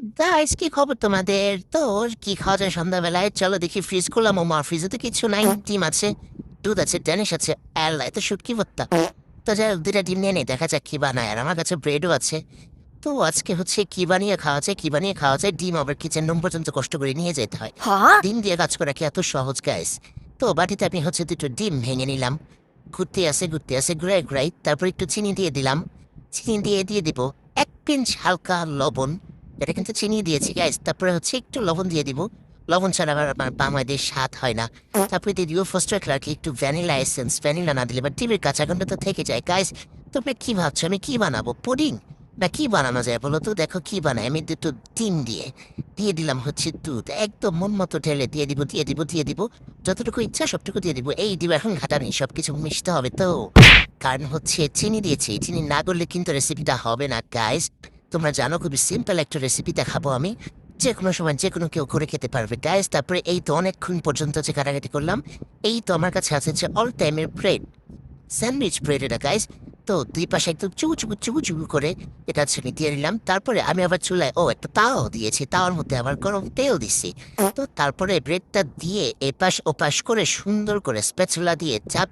Guys, কি খবর তোমাদের? তোর কি খাওয়া যায় সন্ধ্যাবেলায়? চলো দেখি ফ্রিজ খুললাম। আমার ফ্রিজে তো কিছু নাই, ডিম আছে, দুধ আছে, ড্যানিশ আছে, আল্লাহ তো শুটকি ভর্তা। তো যাই হোক, দুইটা ডিম নিয়ে নেই, দেখা যাক কি বানায়। আর আমার কাছে ব্রেডও আছে। তো আজকে হচ্ছে কি বানিয়ে খাওয়া যায়, কি বানিয়ে খাওয়া যায়। ডিম আবার কিচেন রুম পর্যন্ত কষ্ট করে নিয়ে যেতে হয়। হ্যাঁ। ডিম দিয়ে কাজ করা কি এত সহজ গাইস? তো বাটিতে আমি হচ্ছে দুটো ডিম ভেঙে নিলাম। ঘুরতে আসে ঘুরাই ঘুরাই, তারপর একটু চিনি দিয়ে দিলাম। চিনি দিয়ে দিব 1 পিঞ্চ হালকা লবণ। এটা কিন্তু চিনি দিয়েছি গাইস। তারপরে হচ্ছে একটু লবণ দিয়ে দিব। লবণ ছাড়া আবার আমার বামাদের স্বাদ হয় না। তারপরে দিয়ে দিব ফার্স্ট ক্লার্কে একটু ভ্যানিলা এসেন্স। ভ্যানিলা না দিলে বা ডিমের কাঁচা গন্ধ তো থেকে যায় গাইস। তোমরা কি ভাবছো আমি কি বানাবো? পুডিং না কি বানানো যায় বলো তো? দেখো কি বানাই আমি। দুটো ডিম দিয়ে দিলাম হচ্ছে দুধ, একদম মন মতো ঢেলে দিয়ে দিব। যতটুকু ইচ্ছা সবটুকু দিয়ে দিব। এই দিব এখন ঘাটা নেই, সবকিছু মিশতে হবে তো। কারণ হচ্ছে চিনি দিয়েছি, চিনি না করলে কিন্তু রেসিপিটা হবে না গাইস। তোমরা জানো খুবই সিম্পল একটা রেসিপি দেখাবো আমি। যে কোনো সময় যে কোনো কেউ করে খেতে পারবে গাইস। তারপরে এই তো অনেকক্ষণ পর্যন্ত যে কাটাকাটি করলাম। এই তো আমার কাছে আছে যে অল টাইমের ব্রেড, স্যান্ডউইচ ব্রেড এটা গাইস। তো দুই পাশে একদম চুবু করে এটা হচ্ছে আমি দিয়ে দিলাম। তারপরে আমি আবার চুলায় একটা তাওয়াও দিয়েছি, তাওয়ার মধ্যে আবার গরম তেল দিছি। তো তারপরে ব্রেডটা দিয়ে এপাশ ওপাশ করে সুন্দর করে স্প্যাচুলা দিয়ে চাপ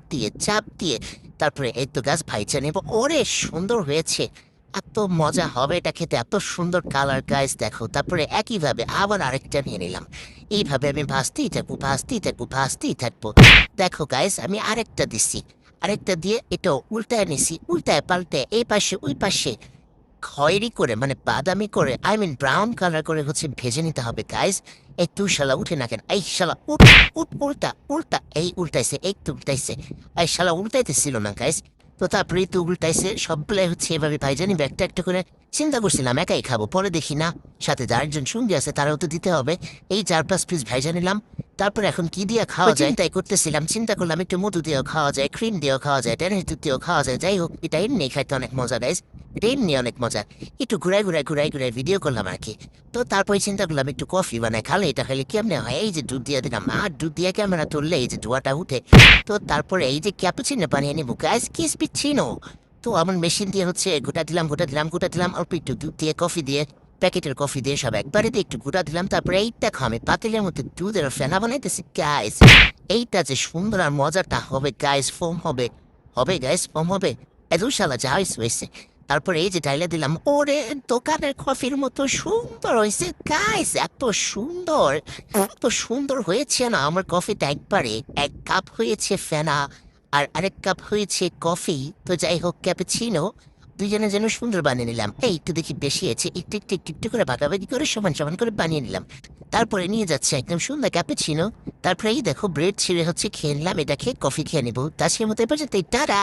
দিয়ে তারপরে এই তো গাছ ভাইচা নেব। ওরে সুন্দর হয়েছে, এত মজা হবে এটা খেতে, এত সুন্দর কালার গাইস দেখো। তারপরে একইভাবে আবার আরেকটা নিয়ে নিলাম। এইভাবে আমি ভাজতেই থাকবো। দেখো গাইস, আমি আরেকটা দিয়ে এটা উল্টায় নিছি, উল্টায় পাল্টে এই পাশে ওই পাশে খয়েরি করে মানে বাদামি করে, আই মিন ব্রাউন কালার করে হচ্ছে ভেজে নিতে হবে গাইস। এই তুই শালা উঠে না কেন? এই শালা উঠ, উল্টা এই উল্টাইছে, এই তো উল্টাইছে। এই শালা উল্টাইতেছিল না গাইস। তো তারপরে তো উল্টাইছে সবগুলাই হচ্ছে এভাবে ভাই জানি একটা করে। চিন্তা করছিলাম একাই খাবো, পরে দেখি না, সাথে যার সঙ্গী আছে তারাও তো দিতে হবে। এই 4-5 পিস ভাইজা নিলাম। তারপর এখন কি দিয়ে খাওয়া যায় তাই করতেছিলাম, চিন্তা করলাম একটু মধু দিয়েও খাওয়া যায়, ক্রিম দিয়েও খাওয়া যায়, ড্যানিশ দুধ দিয়েও খাওয়া যায়। যাই হোক, এটা এমনি খাইতে অনেক মজা গাইস। এটা এমনি অনেক মজা। একটু ঘুরাই ভিডিও করলাম আর কি। তো তারপরে চিন্তা করলাম একটু কফি বানাই খালে, এটা খালি কেমনে হয়। এই যে দুধ দিয়ে দিলাম, আর দুধ দিয়ে ক্যামেরা তুললে এই যে ধোয়াটা উঠে। তো তারপরে এই যে ক্যাপুচিনো বানিয়ে নেবো গাইস, কিসপিচিনো। তো আমার মেশিন দিয়ে হচ্ছে গোটা দিলাম অল্প একটু দুধ দিয়ে, কফি দিয়ে, প্যাকেটের কফি দিয়ে সব একবারে দিয়ে একটু গোটা দিলাম। তারপরে এই দেখো আমি পাতিলের মধ্যে দুধের ফেনা বানাইতেছি গাইস। এইটা যে সুন্দর আর মজাটা হবে গাইস, ফোম হবে গাইস, ফোম হবে। এত শালা যা হয়েছে। তারপরে এই যে ডাইলে দিলাম, ওরে দোকানের কফির মতো সুন্দর হয়েছে গাইস, এত সুন্দর হয়েছে না আমার কফিটা। একবারে 1 কাপ হয়েছে ফেনা, আর আরেক কাপ হয়েছে কফি। তো যাই হোক, ক্যাপুচিনো দুইজনে যেন সুন্দর বানিয়ে নিলাম। এই একটু দেখি বেশি আছে, একটু করে ভাগাভাগি করে সমান করে বানিয়ে নিলাম। তারপরে নিয়ে যাচ্ছে একদম সুন্দর ক্যাপুচিনো। তারপরে এই দেখো ব্রেড ছিঁড়ে হচ্ছে খেয়ে নিলাম, এটা খেয়ে কফি খেয়ে নেবো। তার সে মতো এবার যেতে টাটা।